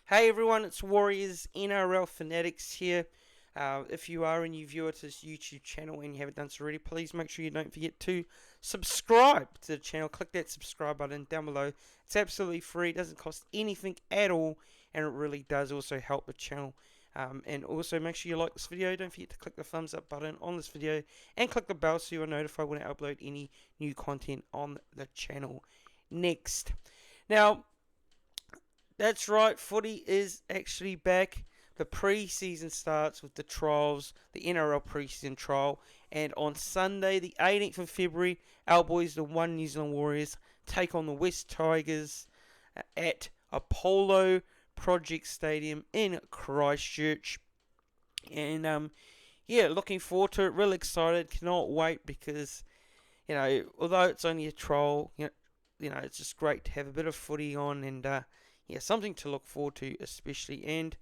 Hey everyone, it's Warriors NRL Fanatics here. If you are a new viewer to this YouTube channel and you haven't done so already, please make sure you don't forget to subscribe to the channel. Click that subscribe button down below. It's absolutely free, it doesn't cost anything at all, and it really does also help the channel. And also make sure you like this video. Don't forget to click the thumbs up button on this video and click the bell so you're notified when I upload any new content on the channel. Next. Now, that's right, footy is actually back. The pre-season starts with the trials, the NRL pre-season trial, and on Sunday, the 18th of February, our boys, the One New Zealand Warriors, take on the West Tigers at Apollo Project Stadium in Christchurch. And yeah, looking forward to it. Really excited. Cannot wait because although it's only a trial, it's just great to have a bit of footy on and yeah, something to look forward to, especially. And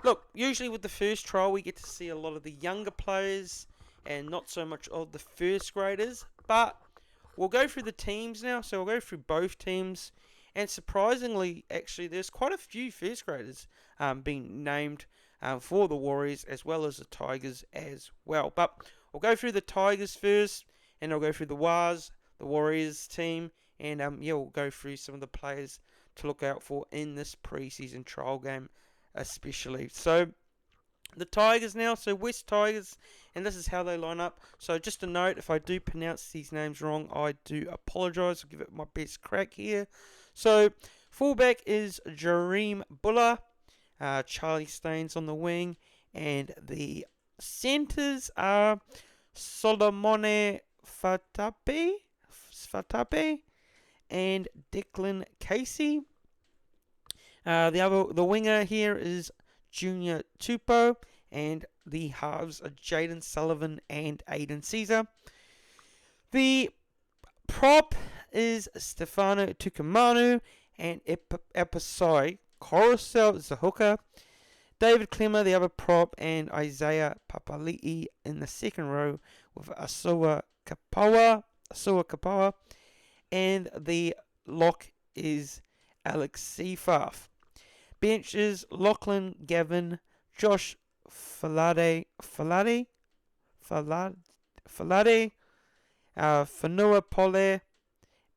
look, usually with the first trial, we get to see a lot of the younger players and not so much of the first graders. But we'll go through the teams now, so we'll go through both teams. And surprisingly, actually, there's quite a few first graders being named for the Warriors as well as the Tigers as well. But we'll go through the Tigers first, and I'll go through the Wars, the Warriors team, and yeah, we'll go through some of the players to look out for in this preseason trial game, especially. So the Tigers now, so West Tigers, and this is how they line up. So just a note, if I do pronounce these names wrong, I do apologise. I'll give it my best crack here. So fullback is Jareem Buller, Charlie Staines on the wing, and the centres are Solomone Fatape and Declan Casey. The winger here is Junior Tupou, and the halves are Jaden Sullivan and Aiden Caesar. The prop is Stefano Tukumanu and Episoi Coruscant is the hooker. David Clemmer, the other prop, and Isaiah Papali'i in the second row with Asua Kapawa. And the lock is Alex Seafaf. Bench is Lachlan Gavin, Josh Falade, Fanua Pole,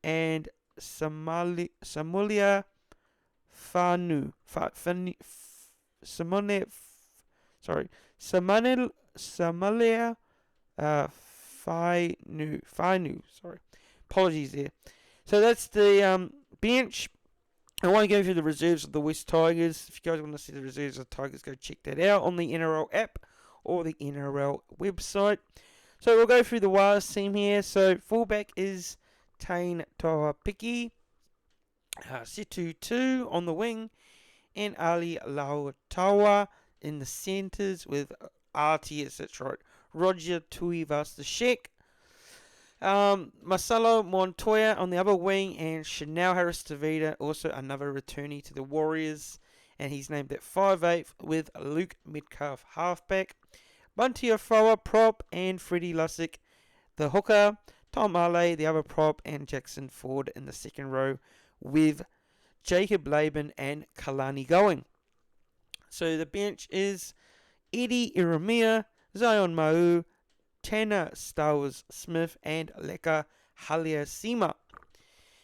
and Samulia Fanu. Samalia Finu. Sorry. Apologies there. So that's the bench. I want to go through the reserves of the West Tigers. If you guys want to see the reserves of the Tigers, go check that out on the NRL app or the NRL website. So we'll go through the Wars team here. So fullback is Tane Toapiki, Situ 2 on the wing, and Ali Lautawa in the centres with RTS, that's right, Roger Tuivasa-Sheck. Marcelo Montoya on the other wing, and Chanel Harris-Tavita, also another returnee to the Warriors, and he's named at 5'8" with Luke Metcalf halfback. Bunty Afoa prop, and Freddie Lussick the hooker. Tom Ale the other prop, and Jackson Ford in the second row with Jacob Laban and Kalani going. So the bench is Eddie Iramia, Zion Mau, Tanner Stowers Smith, and Leka Haliasima.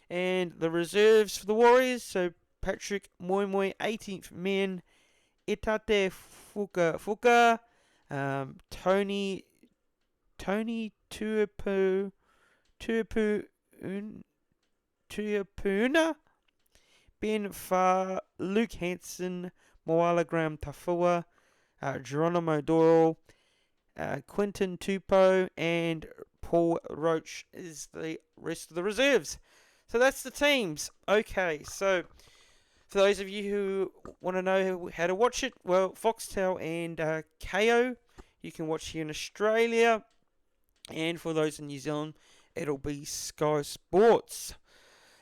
And the reserves for the Warriors, so Patrick Moimoi, 18th man, Itate Fuka, Tony Tuapuna, Ben Farr, Luke Hanson, Moala Graham Tafua, Geronimo Doyle, Quinton Tupou, and Paul Roach is the rest of the reserves. So that's the teams. Okay, so for those of you who want to know how to watch it, well, Foxtel and KO, you can watch here in Australia. And for those in New Zealand, it'll be Sky Sports.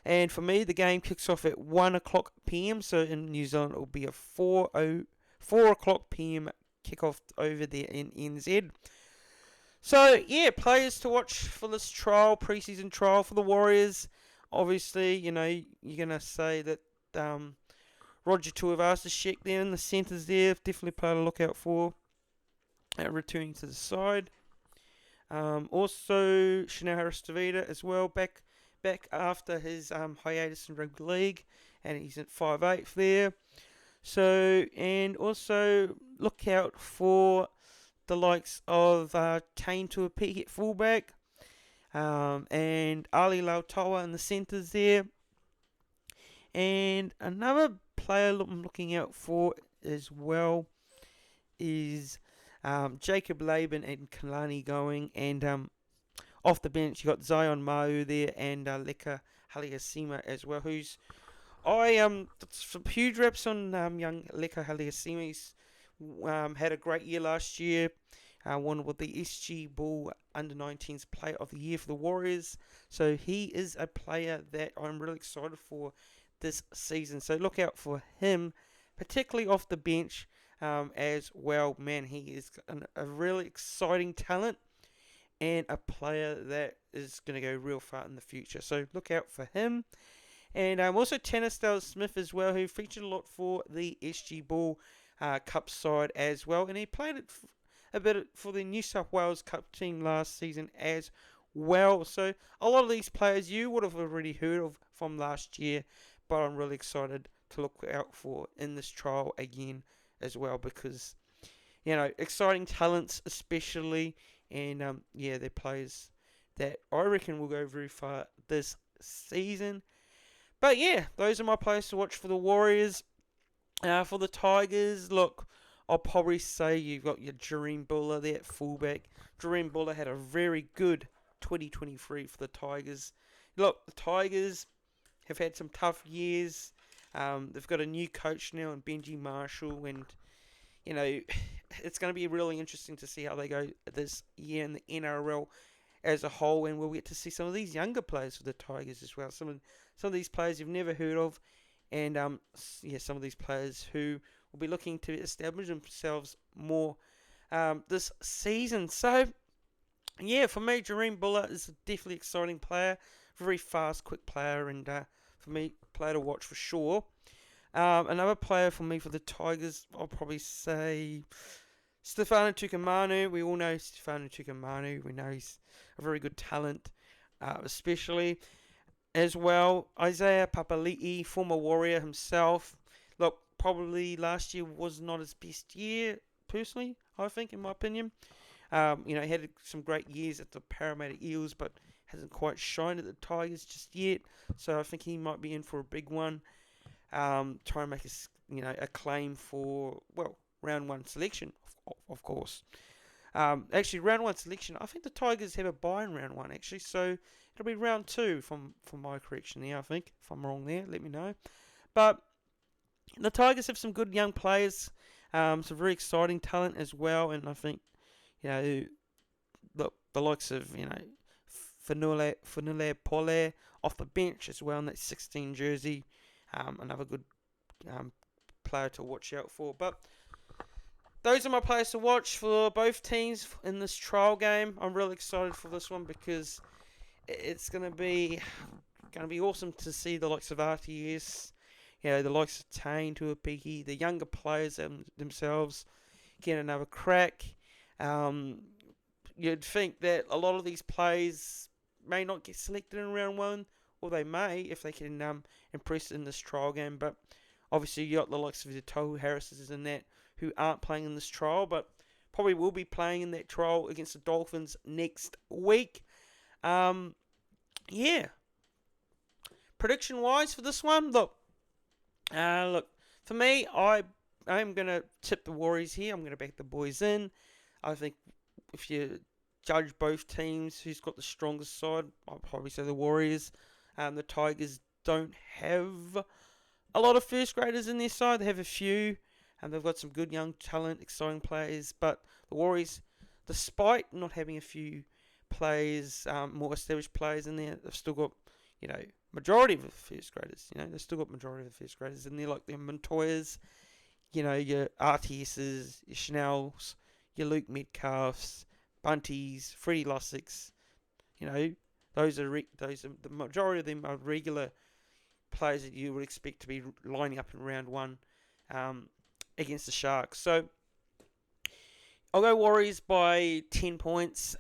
And for me, the game kicks off at 1 o'clock p.m. So in New Zealand, it'll be a 4 o'clock p.m. kickoff over there in NZ. So, yeah, players to watch for this trial, preseason trial for the Warriors. Obviously, you're going to say that Roger Tuivasa-Sheck there in the centres there. Definitely a player to look out for. Returning to the side. Also, Chanel Harris-Tavita as well, back after his hiatus in rugby league, and he's at 5'8" there. So, and also look out for the likes of Tane Tuapiki at fullback, and Ali Lautoa in the centres there. And another player I'm looking out for as well is Jacob Laban and Kalani going, and off the bench you got Zion Mau there and Leka Haliasima as well, who's some huge reps on young Leka Haliasima. He's had a great year last year, won with the SG Bull Under-19s Player of the Year for the Warriors, so he is a player that I'm really excited for this season, so look out for him, particularly off the bench. As well, man, he is a really exciting talent and a player that is going to go real far in the future. So look out for him. And also Tanner Smith as well, who featured a lot for the SG Ball Cup side as well. And he played a bit for the New South Wales Cup team last season as well. So a lot of these players you would have already heard of from last year, but I'm really excited to look out for in this trial again as well, because exciting talents especially, and they're players that I reckon will go very far this season. But yeah, those are my players to watch for the Warriors. For the Tigers, look, I'll probably say you've got your Jareem Buller there at fullback. Jareem Buller had a very good 2023 for the Tigers. Look, the Tigers have had some tough years. They've got a new coach now in Benji Marshall, and it's going to be really interesting to see how they go this year in the NRL as a whole, and we'll get to see some of these younger players for the Tigers as well. Some of these players you've never heard of, and some of these players who will be looking to establish themselves more this season. So yeah, for me, Jareem Buller is a definitely exciting player, very fast, quick player, and for me, player to watch for sure. Another player for me for the Tigers, I'll probably say Stefano Tukamanu. We all know Stefano Tukamanu. We know he's a very good talent, especially as well. Isaiah Papali'i, former Warrior himself. Look, probably last year was not his best year, personally, I think, in my opinion. He had some great years at the Parramatta Eels, but hasn't quite shined at the Tigers just yet. So I think he might be in for a big one. Try and make a claim for, round one selection, of course. Actually, round one selection, I think the Tigers have a bye in round one, actually. So it'll be round two from my correction there, I think. If I'm wrong there, let me know. But the Tigers have some good young players, some very exciting talent as well. And I think, the likes of, Fanule Pole off the bench as well in that 16 jersey. Another good player to watch out for. But those are my players to watch for both teams in this trial game. I'm really excited for this one because it's going to be awesome to see the likes of RTS, the likes of Tane Tuapiki, the younger players themselves get another crack. You'd think that a lot of these players may not get selected in round one, or they may if they can impress in this trial game. But obviously you got the likes of the Tohu Harrises and that who aren't playing in this trial, but probably will be playing in that trial against the Dolphins next week. Prediction wise for this one, look, for me, I'm gonna tip the Warriors here. I'm gonna back the boys in. I think if you judge both teams, who's got the strongest side, I'll probably say the Warriors. The Tigers don't have a lot of first graders in their side. They have a few, and they've got some good young talent, exciting players. But the Warriors, despite not having a few players, more established players in there, they've still got, majority of the first graders. They've still got majority of the first graders in there, like their Montoyas, your RTSs, your Chanels, your Luke Metcalfs, Bunties, Freddie Lussicks. Those are the majority of them are regular players that you would expect to be lining up in round one against the Sharks. So I'll go Warriors by 10 points.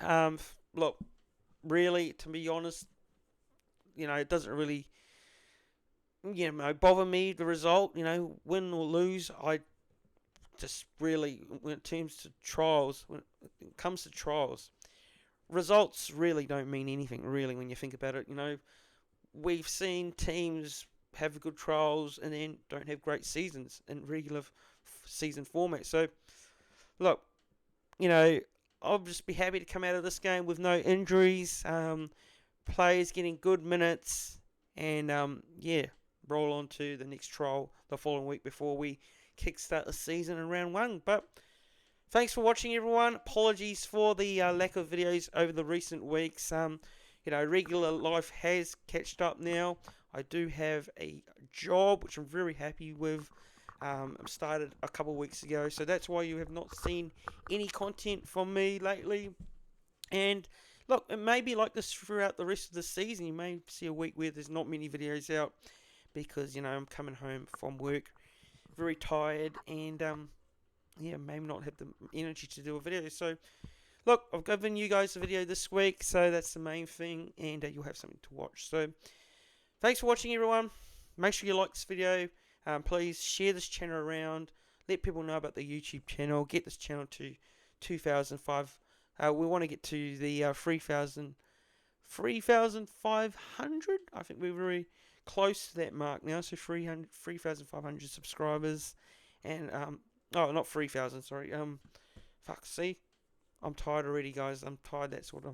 Look, really, to be honest, it doesn't really, bother me, the result. Win or lose, I just really, when it comes to trials, results really don't mean anything, really, when you think about it. We've seen teams have good trials and then don't have great seasons in regular season format. So, look, I'll just be happy to come out of this game with no injuries, players getting good minutes, and roll on to the next trial the following week before we kickstart the season in round one. But thanks for watching, everyone. Apologies for the lack of videos over the recent weeks. Regular life has catched up now. I do have a job, which I'm very happy with. I started a couple of weeks ago, so that's why you have not seen any content from me lately. And look, it may be like this throughout the rest of the season. You may see a week where there's not many videos out because, I'm coming home from work very tired and, maybe not have the energy to do a video. So, look, I've given you guys a video this week, so that's the main thing, and you'll have something to watch. So, thanks for watching, everyone. Make sure you like this video. Please share this channel around. Let people know about the YouTube channel. Get this channel to 2,005. We want to get to the 3,500. I think we're very close to that mark now. So 3,500 subscribers. And, not 3,000, sorry. See? I'm tired already, guys. I'm tired. That's what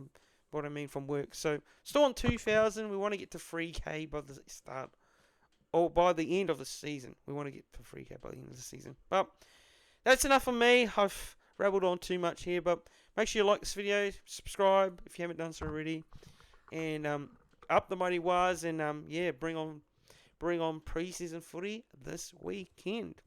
I mean from work. So, still on 2,000. We want to get to 3K by the start. Or by the end of the season. We want to get to 3K by the end of the season. But that's enough for me. I've rabbled on too much here. But make sure you like this video. Subscribe if you haven't done so already. And up the mighty Waz. And bring on pre-season footy this weekend.